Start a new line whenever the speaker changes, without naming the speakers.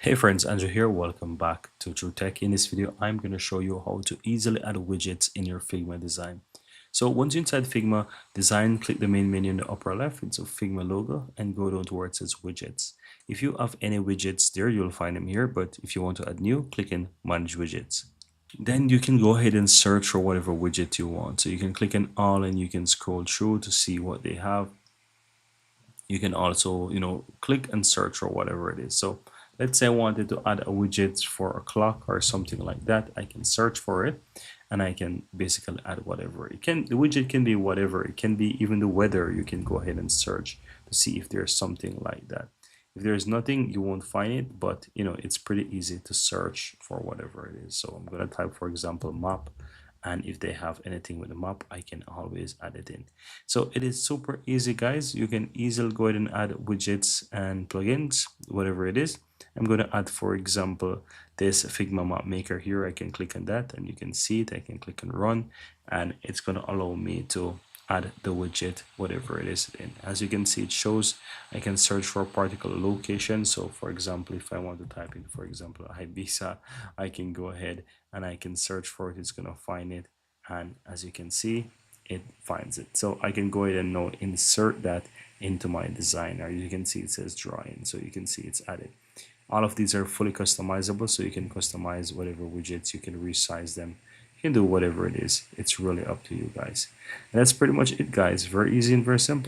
Hey friends, Andrew here. Welcome back to True Tech. In this video, I'm going to show you how to easily add widgets in your Figma design. So once you're inside Figma design, click the main menu in the upper left. It's a Figma logo and go down to where it says widgets. If you have any widgets there, you'll find them here. But if you want to add new, click in manage widgets. Then you can go ahead and search for whatever widget you want. So you can click on all and you can scroll through to see what they have. You can also, click and search for whatever it is. So let's say I wanted to add a widget for a clock or something like that. I can search for it and I can basically add whatever it can. The widget can be whatever. It can be even the weather. You can go ahead and search to see if there's something like that. If there's nothing, you won't find it, but it's pretty easy to search for whatever it is. So I'm going to type, for example, map, and if they have anything with the map, I can always add it in. So it is super easy, guys. You can easily go ahead and add widgets and plugins, whatever it is. I'm going to add, for example, this Figma map maker here. I can click on that and you can see it. I can click on run and it's going to allow me to add the widget, whatever it is in. As you can see, it shows I can search for a particular location. So for example, if I want to type in, for example, Ibiza, I can go ahead and I can search for it. It's going to find it, and as you can see, it finds it. So I can go ahead and now insert that into my design. As you can see, it says drawing, so you can see it's added. All of these are fully customizable, so you can customize whatever widgets. You can resize them. You can do whatever it is. It's really up to you guys. And that's pretty much it, guys. Very easy and very simple.